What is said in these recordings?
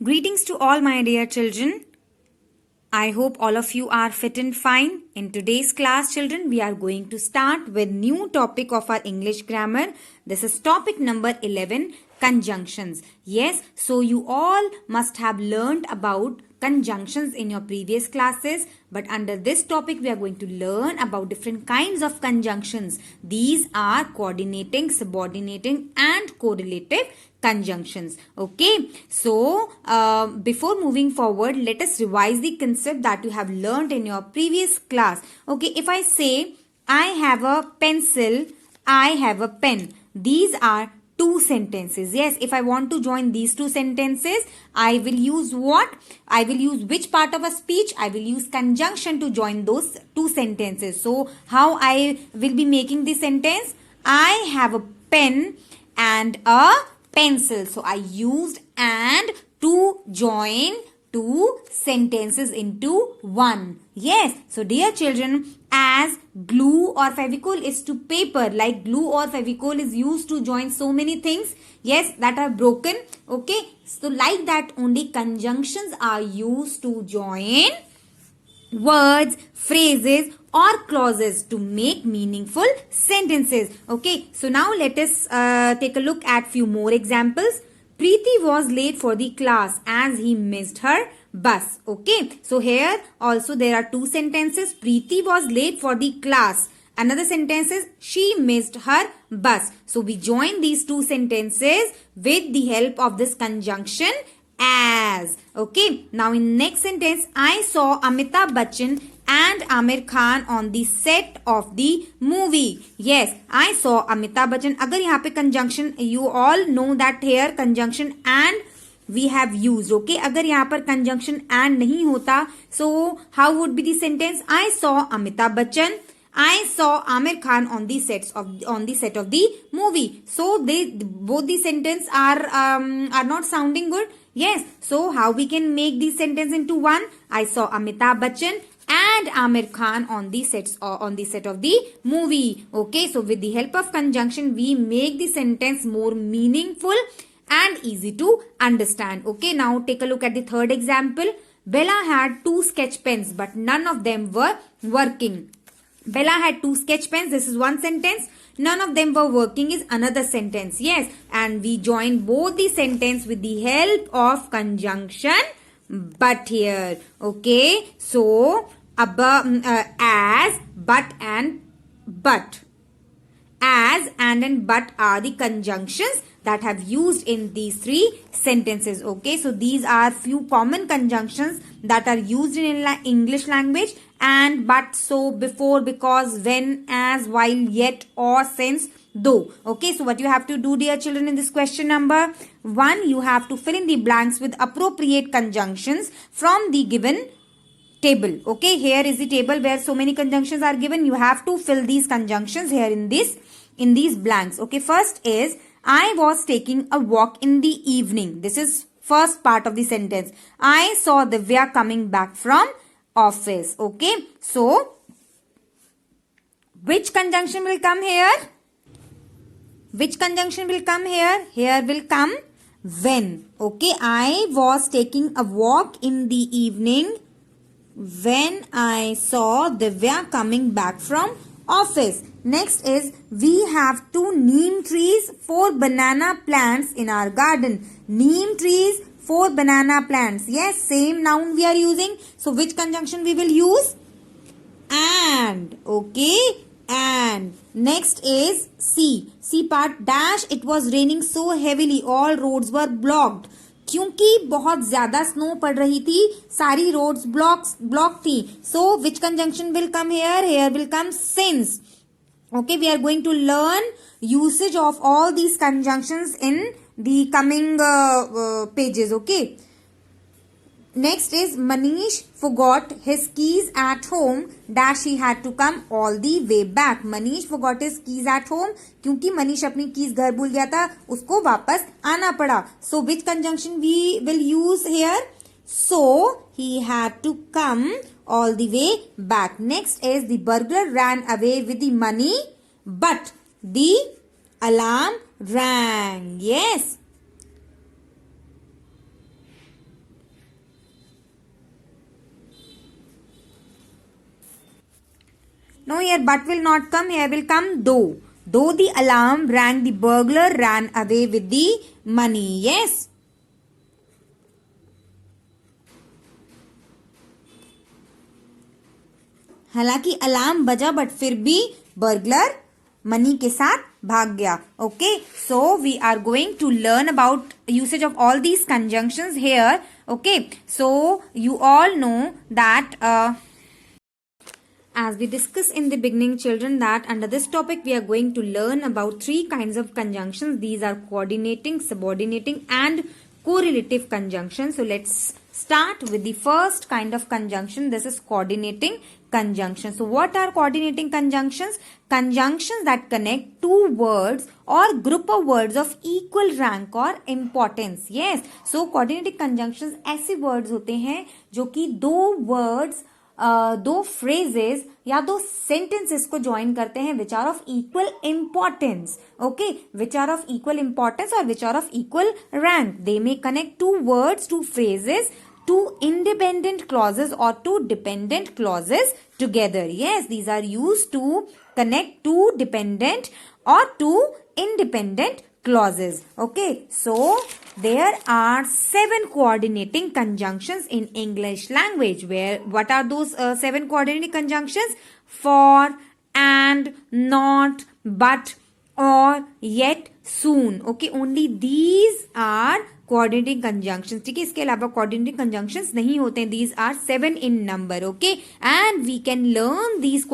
Greetings to all my dear children. I hope all of you are fit and fine. In today's class, children, we are going to start with new topic of our English grammar. This is topic number 11, conjunctions. Yes, so you all must have learned about conjunctions in your previous classes, but under this topic we are going to learn about different kinds of conjunctions. These are coordinating, subordinating and correlative conjunctions. Okay, so before moving forward, let us revise the concept that you have learned in your previous class. Okay, if I say I have a pencil, I have a pen, these are two sentences. Yes, if I want to join these two sentences, I will use what? I will use which part of a speech? I will use conjunction to join those two sentences. So how I will be making the sentence? I have a pen and a pencil. So I used and to join two sentences into one. Yes. So dear children, as glue or fevicol is to paper, like glue or fevicol is used to join so many things, yes, that are broken. Okay. So like that only conjunctions are used to join words, phrases or clauses to make meaningful sentences. Okay, so now let us take a look at few more examples. Preeti was late for the class as he missed her bus. Okay, so here also there are two sentences. Preeti was late for the class. Another sentence is she missed her bus. So we join these two sentences with the help of this conjunction as. Okay, now in next sentence, I saw Amitabh Bachchan and Amir Khan on the set of the movie. Yes, I saw Amitabh Bachchan. अगर यहाँ पे conjunction, you all know that here conjunction and we have used. Okay, अगर यहाँ पर conjunction and नहीं होता, so how would be the sentence? I saw Amitabh Bachchan, I saw Amir Khan on the set of the movie. So they both the sentence are not sounding good. Yes. So how we can make this sentence into one? I saw Amitabh Bachchan and Amir Khan on the set of the movie. Okay. So with the help of conjunction, we make the sentence more meaningful and easy to understand. Okay. Now take a look at the third example. Bella had two sketch pens, but none of them were working. Bella had two sketch pens. This is one sentence. None of them were working is another sentence. Yes. And we join both the sentence with the help of conjunction but here. Okay. So, as, but and but. As and but are the conjunctions that have used in these three sentences. Okay. So, these are few common conjunctions that are used in English language. And, but, so, before, because, when, as, while, yet, or, since, though. Okay, so what you have to do, dear children, in this question number 1, you have to fill in the blanks with appropriate conjunctions from the given table. Okay, here is the table where so many conjunctions are given. You have to fill these conjunctions here in these blanks. Okay, first is, I was taking a walk in the evening. This is first part of the sentence. I saw Divya coming back from office. Okay, so which conjunction will come here? Which conjunction will come here? Here will come when. Okay, I was taking a walk in the evening when I saw Divya coming back from office. Next is, we have 2 neem trees, 4 banana plants in our garden. Neem trees, 4 banana plants. Yes, same noun we are using. So, which conjunction we will use? And. Okay. And. Next is C. C part dash. It was raining so heavily. All roads were blocked. क्योंकि बहुत ज्यादा snow पड़ रही थी, सारी roads block थी. So, which conjunction will come here? Here will come since. Okay, we are going to learn usage of all these conjunctions in the coming pages. Okay. Next is, Manish forgot his keys at home dash he had to come all the way back. Manish forgot his keys at home क्योंकि मनीष अपनी keys घर भूल गया था, उसको वापस आना पड़ा. So which conjunction we will use here? So he had to come all the way back. Next is, the burglar ran away with the money but the alarm rang. Yes. No, here but will not come. Here will come though. Though the alarm rang, the burglar ran away with the money. Yes. हालांकि alarm बजा but फिर भी burglar money के साथ भाग गया. Okay, so we are going to learn about usage of all these conjunctions here. Okay, so you all know that as we discussed in the beginning, children, that under this topic we are going to learn about three kinds of conjunctions. These are coordinating, subordinating and correlative conjunctions. So let's start with the first kind of conjunction. This is coordinating conjunction. So what are coordinating conjunctions? Conjunctions that connect two words or group of words of equal rank or importance. Yes, so coordinating conjunctions ऐसे words होते हैं जो कि दो words, दो phrases या दो sentences को ज्वाइन करते हैं which are of equal importance. Okay, which are of equal importance और which are of equal rank. They may connect two words, two phrases, two independent clauses or two dependent clauses together. Yes, these are used to connect two dependent or two independent clauses. Okay, so there are 7 coordinating conjunctions in English language. What are those 7 coordinating conjunctions? For, and, not, but, or, yet, soon. Okay, only these are coordinating conjunctions. ठीक है, इसके अलावा coordinating conjunctions नहीं होते हैं. These are 7 in number. Okay, and we can learn these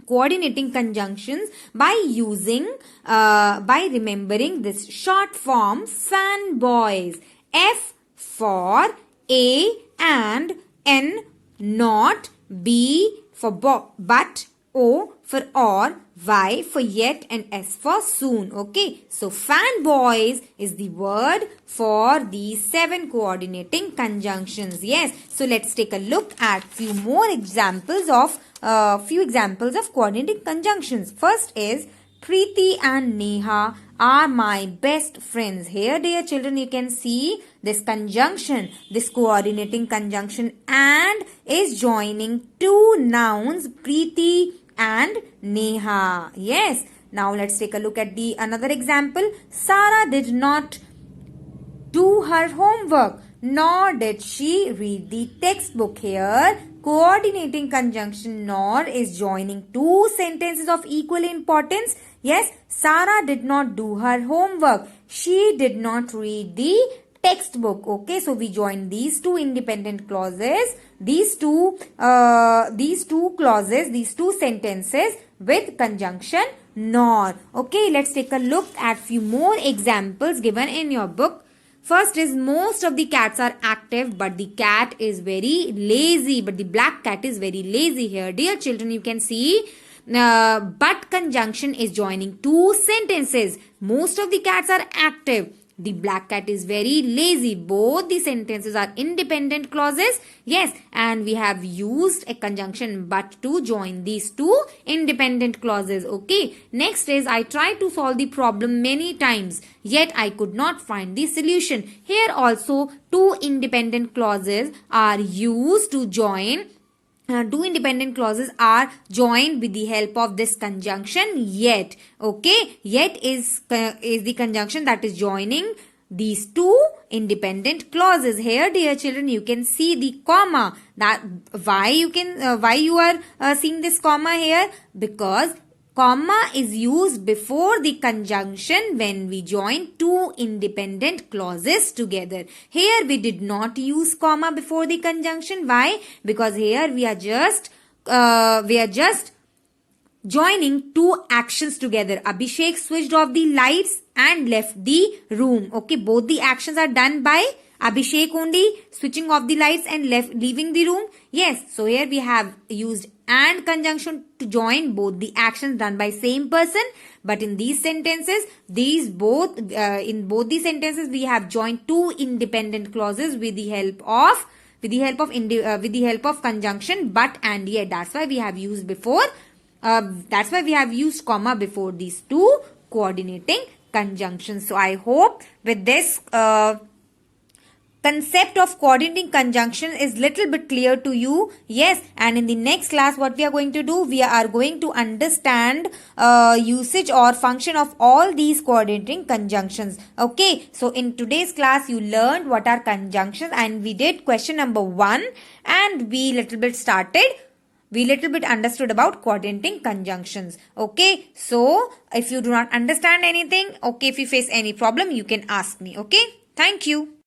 coordinating conjunctions by remembering this short form fanboys. F for A and N not, B for but, O for or, Y for yet and S for soon. Okay, so fanboys is the word for these 7 coordinating conjunctions. Yes, so let's take a look at few examples of coordinating conjunctions. First is Preeti and Neha are my best friends. Here, dear children, you can see this conjunction, this coordinating conjunction, and is joining two nouns, Preeti and Neha. Yes. Now let's take a look at the another example. Sarah did not do her homework, nor did she read the textbook. Here, coordinating conjunction nor is joining two sentences of equal importance. Yes, Sarah did not do her homework. She did not read the textbook. Okay, so we join these two independent clauses, these two sentences with conjunction nor. Okay, let's take a look at few more examples given in your book. First is most of the cats are active, but the cat is very lazy. But the black cat is very lazy here. Dear children, you can see but conjunction is joining two sentences. Most of the cats are active. The black cat is very lazy. Both the sentences are independent clauses. Yes, and we have used a conjunction but to join these two independent clauses. Okay, next is I tried to solve the problem many times, yet I could not find the solution. Here also two independent clauses are used to join. Two independent clauses are joined with the help of this conjunction yet. Okay, yet is the conjunction that is joining these two independent clauses. Here, dear children, you can see the comma. That why you are seeing this comma here? Because comma is used before the conjunction when we join two independent clauses together. Here we did not use comma before the conjunction. Why? Because here we are just joining two actions together. Abhishek switched off the lights and left the room. Okay, both the actions are done by Abhishek only, switching off the lights and leaving the room. Yes, so here we have used and conjunction to join both the actions done by same person. But in these sentences, in both the sentences, we have joined two independent clauses with the help of conjunction but and yet. That's why we have used comma before these two coordinating conjunctions. So I hope with this concept of coordinating conjunction is little bit clear to you. Yes, and in the next class what we are going to do, we are going to understand usage or function of all these coordinating conjunctions. Okay, so in today's class you learned what are conjunctions, and we did question number 1, and we little bit understood about coordinating conjunctions. Okay, so if you do not understand anything, okay, if you face any problem, you can ask me. Okay, thank you.